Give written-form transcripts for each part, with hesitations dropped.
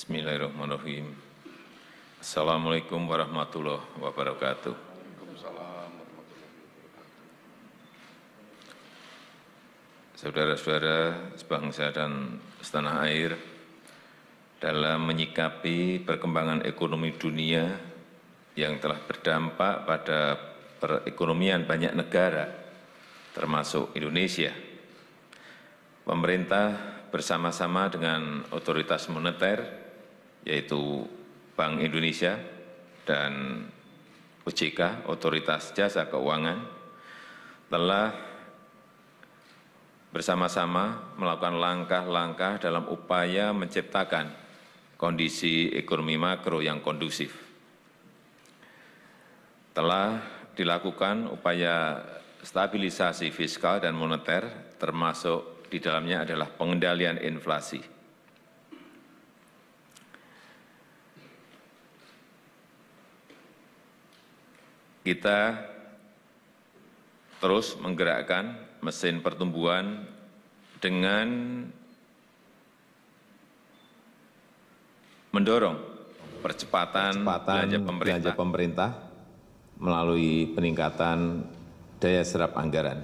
Bismillahirrahmanirrahim. Assalamualaikum warahmatullahi wabarakatuh. Saudara-saudara sebangsa dan setanah air, dalam menyikapi perkembangan ekonomi dunia yang telah berdampak pada perekonomian banyak negara, termasuk Indonesia, pemerintah bersama-sama dengan otoritas moneter, yaitu Bank Indonesia dan OJK, Otoritas Jasa Keuangan, telah bersama-sama melakukan langkah-langkah dalam upaya menciptakan kondisi ekonomi makro yang kondusif. Telah dilakukan upaya stabilisasi fiskal dan moneter, termasuk di dalamnya adalah pengendalian inflasi. Kita terus menggerakkan mesin pertumbuhan dengan mendorong percepatan belanja pemerintah melalui peningkatan daya serap anggaran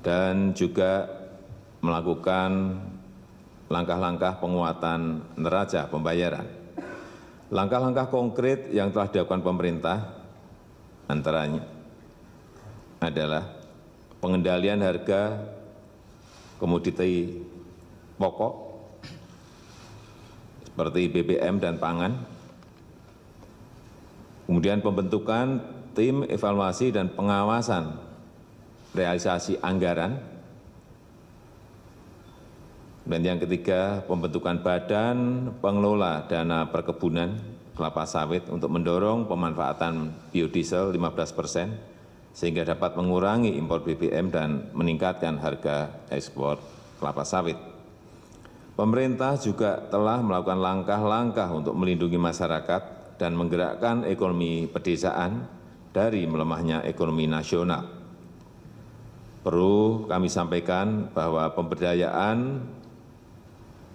dan juga melakukan langkah-langkah penguatan neraca pembayaran. Langkah-langkah konkret yang telah dilakukan pemerintah antaranya adalah pengendalian harga komoditi pokok seperti BBM dan pangan, kemudian pembentukan tim evaluasi dan pengawasan realisasi anggaran, dan yang ketiga pembentukan badan pengelola dana perkebunan kelapa sawit untuk mendorong pemanfaatan biodiesel 15%, sehingga dapat mengurangi impor BBM dan meningkatkan harga ekspor kelapa sawit. Pemerintah juga telah melakukan langkah-langkah untuk melindungi masyarakat dan menggerakkan ekonomi pedesaan dari melemahnya ekonomi nasional. Perlu kami sampaikan bahwa pemberdayaan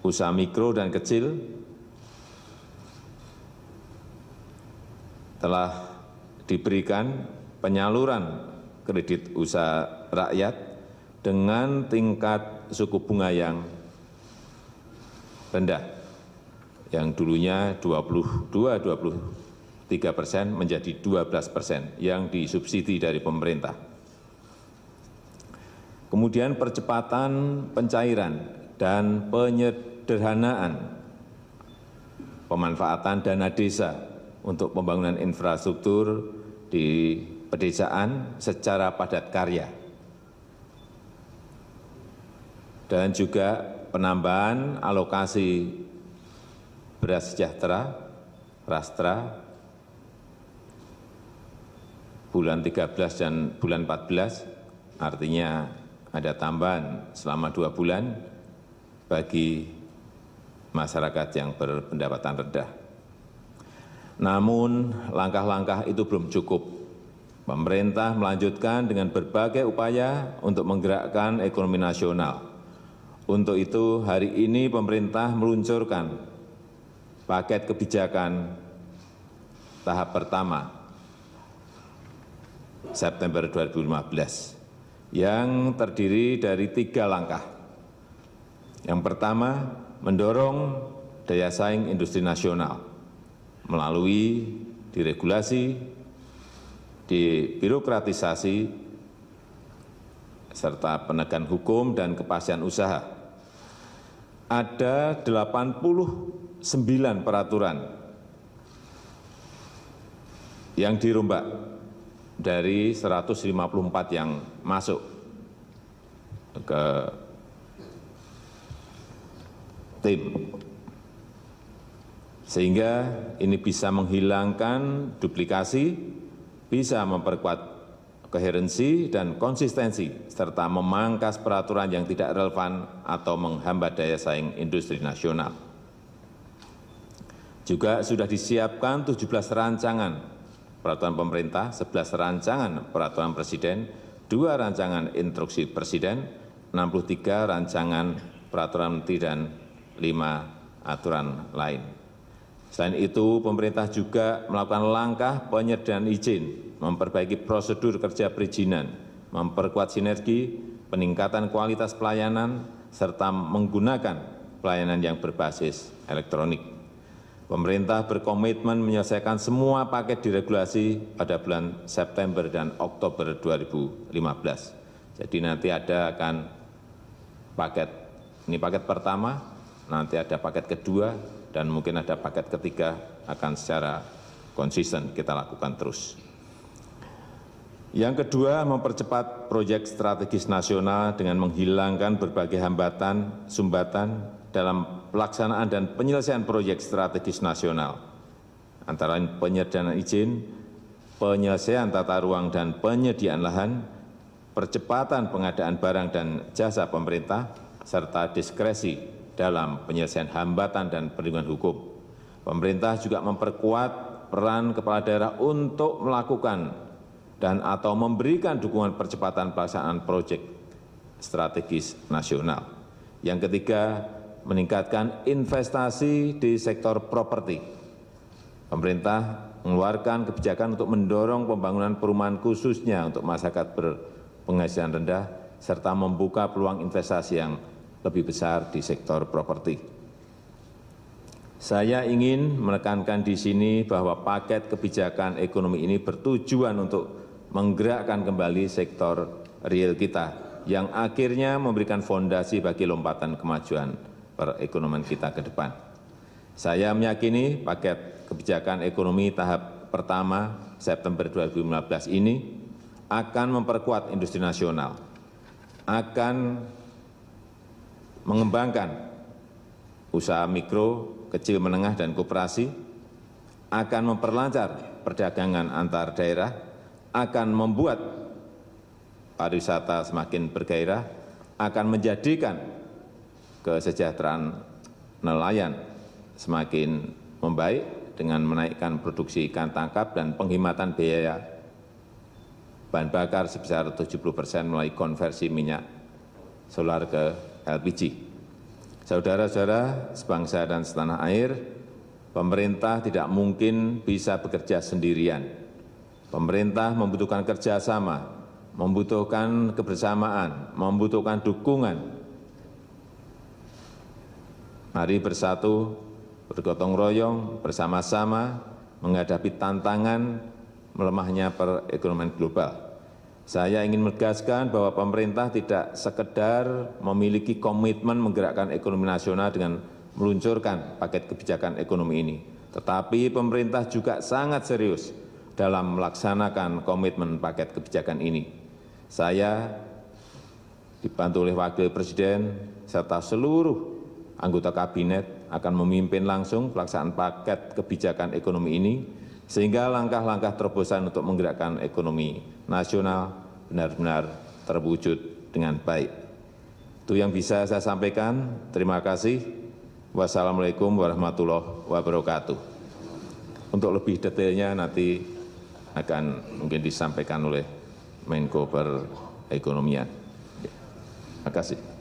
usaha mikro dan kecil telah diberikan penyaluran kredit usaha rakyat dengan tingkat suku bunga yang rendah, yang dulunya 22-23% menjadi 12% yang disubsidi dari pemerintah. Kemudian percepatan pencairan dan penyederhanaan pemanfaatan dana desa untuk pembangunan infrastruktur di pedesaan secara padat karya, dan juga penambahan alokasi beras sejahtera rastra bulan 13 dan bulan 14, artinya ada tambahan selama 2 bulan bagi masyarakat yang berpendapatan rendah. Namun langkah-langkah itu belum cukup. Pemerintah melanjutkan dengan berbagai upaya untuk menggerakkan ekonomi nasional. Untuk itu hari ini pemerintah meluncurkan paket kebijakan tahap pertama September 2015 yang terdiri dari 3 langkah. Yang pertama, mendorong daya saing industri nasional melalui diregulasi, dibirokratisasi, serta penegakan hukum dan kepastian usaha. Ada 89 peraturan yang dirombak dari 154 yang masuk ke tim, sehingga ini bisa menghilangkan duplikasi, bisa memperkuat koherensi dan konsistensi, serta memangkas peraturan yang tidak relevan atau menghambat daya saing industri nasional. Juga sudah disiapkan 17 rancangan peraturan pemerintah, 11 rancangan peraturan presiden, 2 rancangan instruksi presiden, 63 rancangan peraturan menteri, dan 5 aturan lain. Selain itu, pemerintah juga melakukan langkah penyederhanaan izin, memperbaiki prosedur kerja perizinan, memperkuat sinergi, peningkatan kualitas pelayanan, serta menggunakan pelayanan yang berbasis elektronik. Pemerintah berkomitmen menyelesaikan semua paket diregulasi pada bulan September dan Oktober 2015. Jadi nanti akan paket, ini paket pertama, nanti ada paket kedua, dan mungkin ada paket ketiga akan secara konsisten kita lakukan terus. Yang kedua, mempercepat proyek strategis nasional dengan menghilangkan berbagai hambatan, sumbatan dalam pelaksanaan dan penyelesaian proyek strategis nasional, antara lain penyederhanaan izin, penyelesaian tata ruang dan penyediaan lahan, percepatan pengadaan barang dan jasa pemerintah, serta diskresi dalam penyelesaian hambatan dan perlindungan hukum. Pemerintah juga memperkuat peran kepala daerah untuk melakukan dan atau memberikan dukungan percepatan pelaksanaan proyek strategis nasional. Yang ketiga, meningkatkan investasi di sektor properti. Pemerintah mengeluarkan kebijakan untuk mendorong pembangunan perumahan khususnya untuk masyarakat berpenghasilan rendah, serta membuka peluang investasi yang lebih besar di sektor properti. Saya ingin menekankan di sini bahwa paket kebijakan ekonomi ini bertujuan untuk menggerakkan kembali sektor real kita yang akhirnya memberikan fondasi bagi lompatan kemajuan perekonomian kita ke depan. Saya meyakini paket kebijakan ekonomi tahap pertama September 2015 ini akan memperkuat industri nasional, akan mengembangkan usaha mikro, kecil, menengah, dan koperasi, akan memperlancar perdagangan antar daerah, akan membuat pariwisata semakin bergairah, akan menjadikan kesejahteraan nelayan semakin membaik dengan menaikkan produksi ikan tangkap dan penghematan biaya bahan bakar sebesar 70% melalui konversi minyak solar ke LPG. Saudara-saudara sebangsa dan setanah air, pemerintah tidak mungkin bisa bekerja sendirian. Pemerintah membutuhkan kerjasama, membutuhkan kebersamaan, membutuhkan dukungan. Mari bersatu, bergotong royong, bersama-sama menghadapi tantangan melemahnya perekonomian global. Saya ingin menegaskan bahwa pemerintah tidak sekedar memiliki komitmen menggerakkan ekonomi nasional dengan meluncurkan paket kebijakan ekonomi ini, tetapi pemerintah juga sangat serius dalam melaksanakan komitmen paket kebijakan ini. Saya dibantu oleh Wakil Presiden serta seluruh anggota Kabinet akan memimpin langsung pelaksanaan paket kebijakan ekonomi ini, sehingga langkah-langkah terobosan untuk menggerakkan ekonomi nasional benar-benar terwujud dengan baik. Itu yang bisa saya sampaikan. Terima kasih. Wassalamualaikum warahmatullahi wabarakatuh. Untuk lebih detailnya nanti akan mungkin disampaikan oleh Menko Perekonomian. Terima kasih.